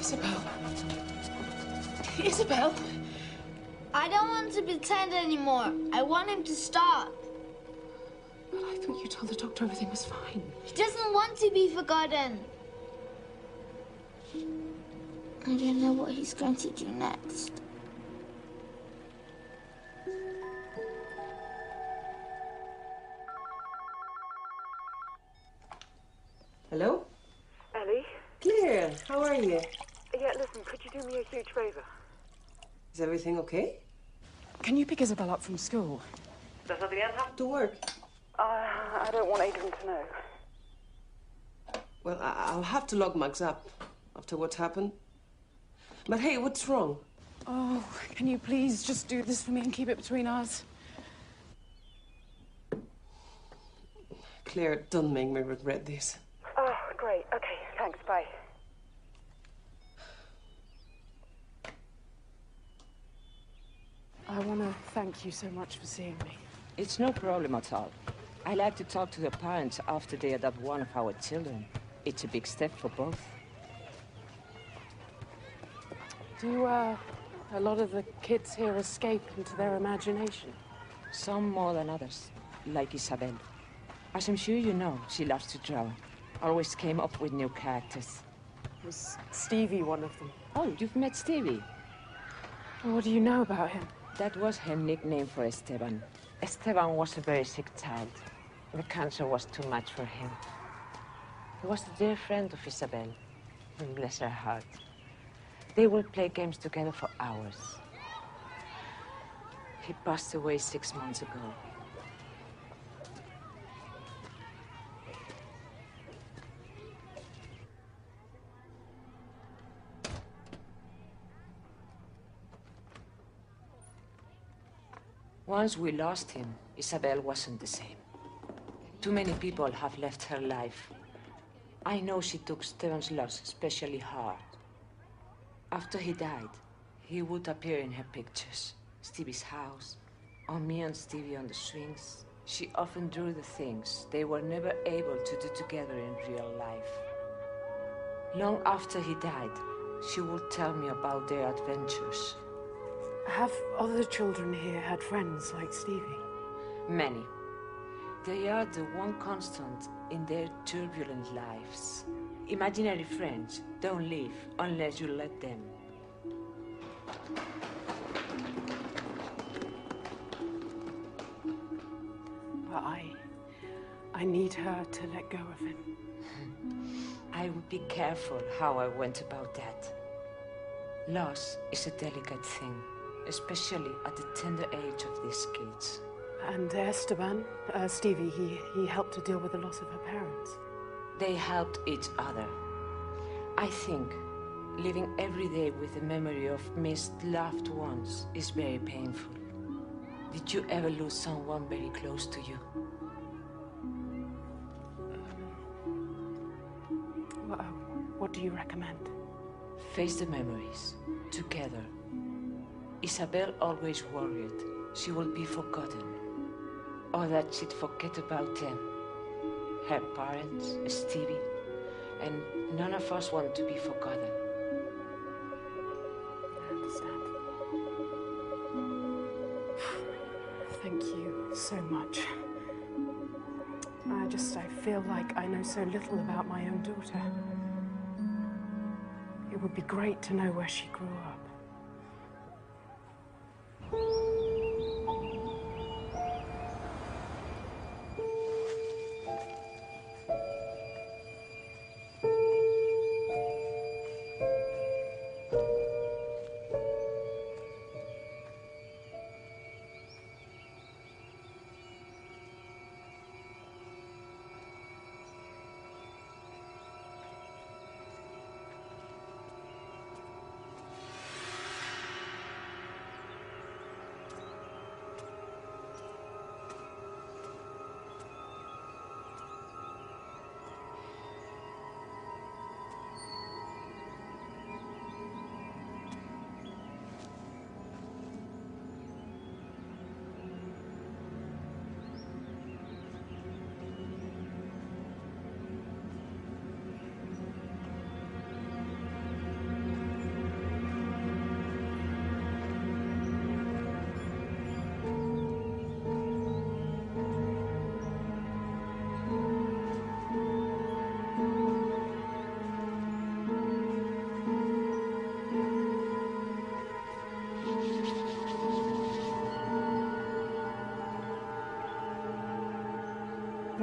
Isabel. Isabel? I don't want to pretend anymore. I want him to stop. But I thought you told the doctor everything was fine. He doesn't want to be forgotten. I don't know what he's going to do next. Hello? Ellie? Claire, how are you? Yeah, listen, could you do me a huge favour? Is everything okay? Can you pick Isabel up from school? Does nothing else have To work. I don't want Adrian to know. Well, I'll have to log Max up after what's happened. But hey, what's wrong? Oh, can you please just do this for me and keep it between us? Claire, don't make me regret this. Oh, great. Okay, thanks. Bye. I want to thank you so much for seeing me. It's no problem at all. I like to talk to the parents after they adopt one of our children. It's a big step for both. Do a lot of the kids here escape into their imagination? Some more than others, like Isabel. As I'm sure you know, she loves to draw. Always came up with new characters. Was Stevie one of them? Oh, you've met Stevie? What do you know about him? That was her nickname for Esteban. Esteban was a very sick child. The cancer was too much for him. He was a dear friend of Isabel. Bless her heart. They would play games together for hours. He passed away 6 months ago. Once we lost him, Isabel wasn't the same. Too many people have left her life. I know she took Steven's loss especially hard. After he died, he would appear in her pictures. Stevie's house, or me and Stevie on the swings. She often drew the things they were never able to do together in real life. Long after he died, she would tell me about their adventures. Have other children here had friends like Stevie? Many. They are the one constant in their turbulent lives. Imaginary friends don't leave unless you let them. But I need her to let go of him. I would be careful how I went about that. Loss is a delicate thing, especially at the tender age of these kids. And Esteban, Stevie, he helped to deal with the loss of her parents. They helped each other. I think living every day with the memory of missed loved ones is very painful. Did you ever lose someone very close to you? What do you recommend? Face the memories, together. Isabel always worried she will be forgotten, or that she'd forget about them. Her parents, Stevie, and none of us want to be forgotten. I understand. Thank you so much. I feel like I know so little about my own daughter. It would be great to know where she grew up.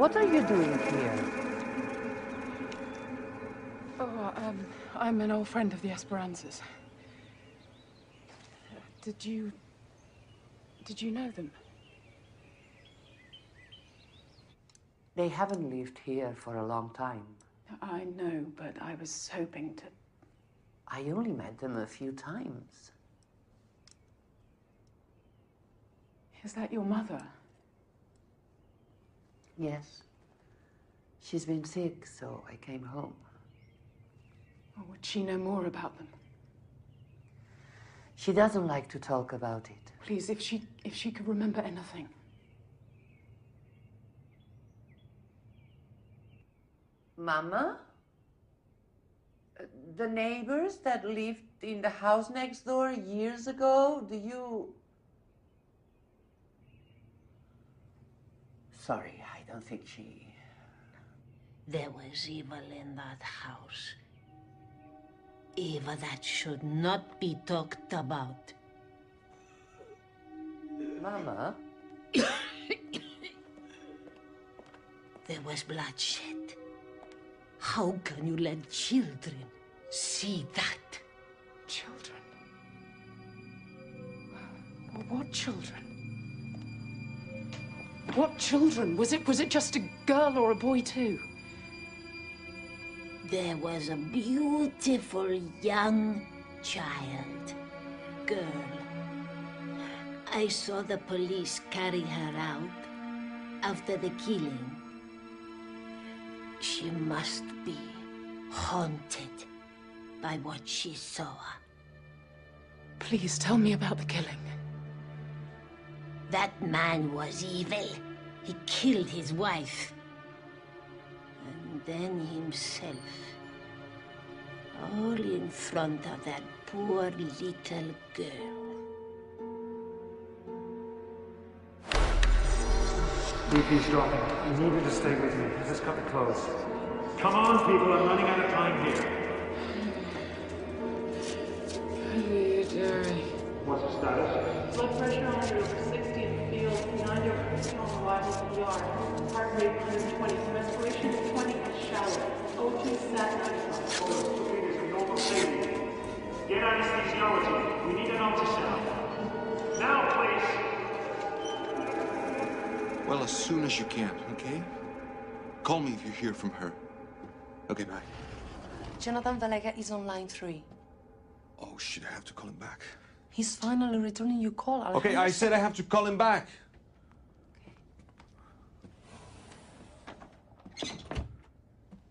What are you doing here? Oh, I'm an old friend of the Esperanzas. Did you know them? They haven't lived here for a long time. I know, but I was hoping to... I only met them a few times. Is that your mother? Yes. She's been sick, so I came home. Or would she know more about them? She doesn't like to talk about it. Please, if she could remember anything. Mama? The neighbors that lived in the house next door years ago, do you... Sorry, I don't think she... There was evil in that house. Evil that should not be talked about. Mama? There was bloodshed. How can you let children see that? Children? What children? What children? Was it just a girl or a boy too? There was a beautiful young child, girl. I saw the police carry her out after the killing. She must be haunted by what she saw. Please tell me about the killing. That man was evil. He killed his wife. And then himself. All in front of that poor little girl. BP's dropping. You needed to stay with me. I just cut the clothes. Come on, people. I'm running out of time here. Hey, Jerry. What's the status? Blood pressure on you over 60 in the field, 90 over 50 on arrival to the yard. Heart rate 120, some respiration is 20 and shallow. O2 sat 95. Stevie is a normal lady. Get anesthesiology. We need an ultrasound. Now, please. Well, as soon as you can, okay? Call me if you hear from her. Okay, bye. Jonathan Valega is on line 3. Oh, shit, I have to call him back. He's finally returning your call. Okay, I said I have to call him back. Okay.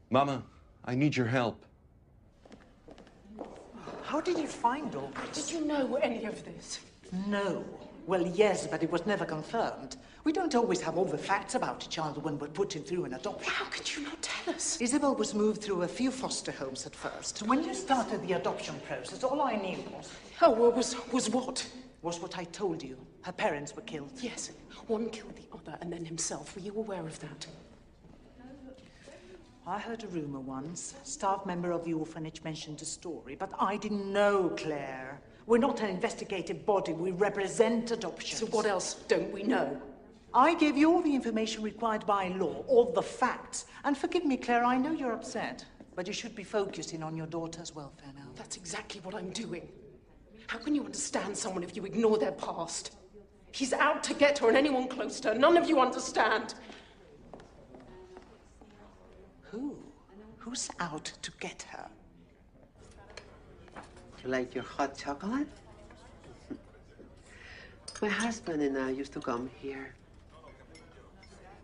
Mama, I need your help. How did you find all this? Did you know any of this? No. Well, yes, but it was never confirmed. We don't always have all the facts about a child when we're putting through an adoption. How could you not tell us? Isabel was moved through a few foster homes at first. When you started the adoption process, all I knew was... Oh, well, was what? Was what I told you. Her parents were killed. Yes, one killed the other and then himself. Were you aware of that? I heard a rumor once. A staff member of the orphanage mentioned a story, but I didn't know, Claire. We're not an investigative body. We represent adoptions. So what else don't we know? I gave you all the information required by law, all the facts. And forgive me, Claire, I know you're upset, but you should be focusing on your daughter's welfare now. That's exactly what I'm doing. How can you understand someone if you ignore their past? He's out to get her and anyone close to her. None of you understand. Who? Who's out to get her? You like your hot chocolate? My husband and I used to come here.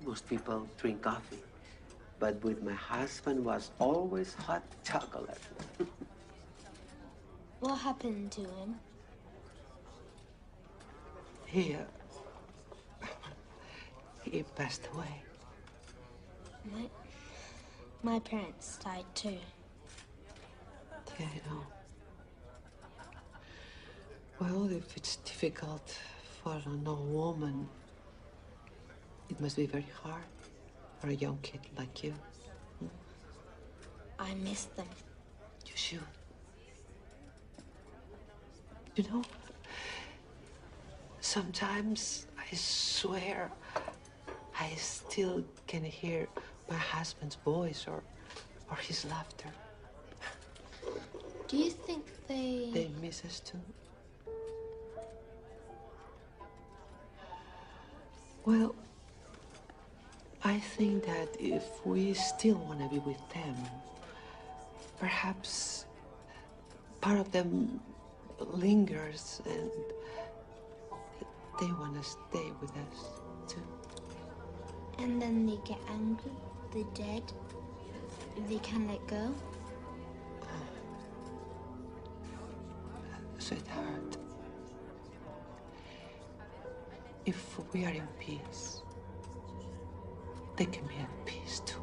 Most people drink coffee, but with my husband was always hot chocolate. What happened to him? He passed away. My parents died too. Yeah, I know. Well, if it's difficult for an old woman, it must be very hard for a young kid like you. I miss them. You should. You know, sometimes I swear I still can hear my husband's voice or his laughter. Do you think They miss us too? Well, I think that if we still want to be with them, perhaps part of them lingers and they want to stay with us too. And then they get angry, they're dead, if they can't let go? Sweetheart, if we are in peace, they can be at peace too.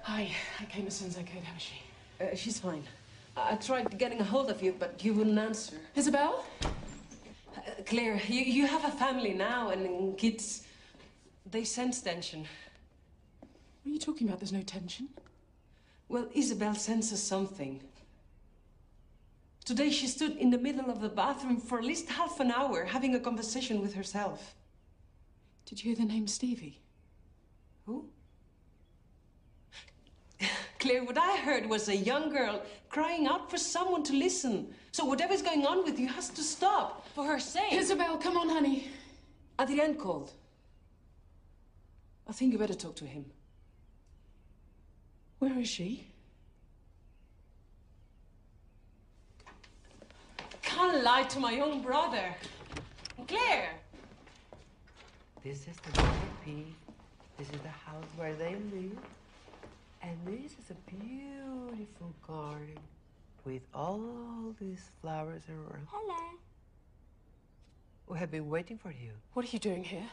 Hi, I came as soon as I could. How is she? She's fine. I tried getting a hold of you, but you wouldn't answer. Isabel? Claire, you have a family now and kids. They sense tension. What are you talking about? There's no tension. Well, Isabel senses something. Today she stood in the middle of the bathroom for at least half an hour having a conversation with herself. Did you hear the name Stevie? Who? Claire, what I heard was a young girl crying out for someone to listen. So whatever's going on with you has to stop, for her sake. Isabel, come on, honey. Adrienne called. I think you better talk to him. Where is she? Can't lie to my own brother. Claire! This is the VIP. This is the house where they live. And this is a beautiful garden with all these flowers around. Hello. We have been waiting for you. What are you doing here?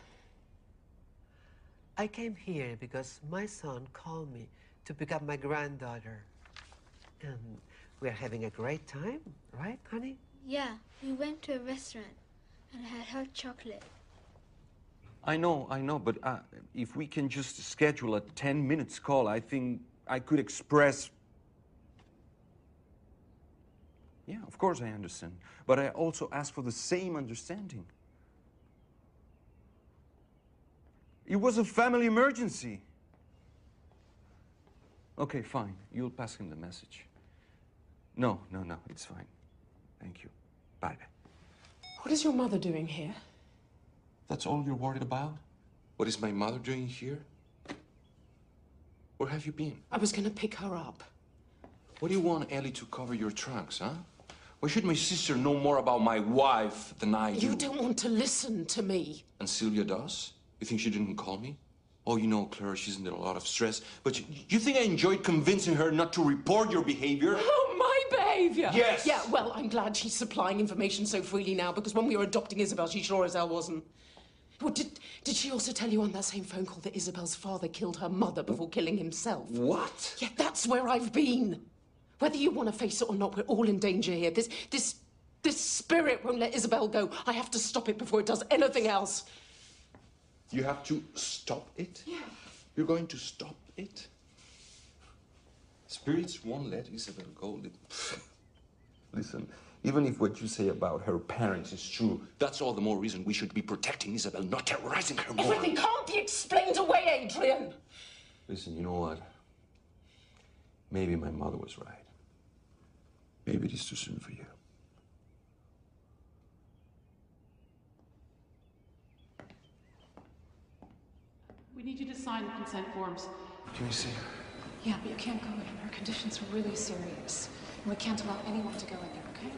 I came here because my son called me to pick up my granddaughter. And we're having a great time, right, honey? Yeah, we went to a restaurant and had hot chocolate. I know, but if we can just schedule a 10 minutes call, I think I could express... Yeah, of course I understand. But I also ask for the same understanding. It was a family emergency. Okay, fine. You'll pass him the message. No, it's fine. Thank you. Bye. What is your mother doing here? That's all you're worried about? What is my mother doing here? Where have you been? I was going to pick her up. What do you want Ellie to cover your tracks, huh? Why should my sister know more about my wife than I do? You don't want to listen to me. And Sylvia does? You think she didn't call me? Oh, you know, Claire, she's under a lot of stress. But you think I enjoyed convincing her not to report your behavior? Oh, my behavior? Yes! Yeah, well, I'm glad she's supplying information so freely now, because when we were adopting Isabel, she sure as hell wasn't. Well, did she also tell you on that same phone call that Isabel's father killed her mother before killing himself? What? Yeah, that's where I've been. Whether you want to face it or not, we're all in danger here. This spirit won't let Isabel go. I have to stop it before it does anything else. You have to stop it? Yeah. You're going to stop it? Spirits won't let Isabel go. Listen, even if what you say about her parents is true, that's all the more reason we should be protecting Isabel, not terrorizing her more. Everything can't be explained away, Adrian. Listen, you know what? Maybe my mother was right. Maybe it is too soon for you. We need you to sign the consent forms. Can you see? Yeah, but you can't go in. Her condition's really serious. And we can't allow anyone to go in there, okay?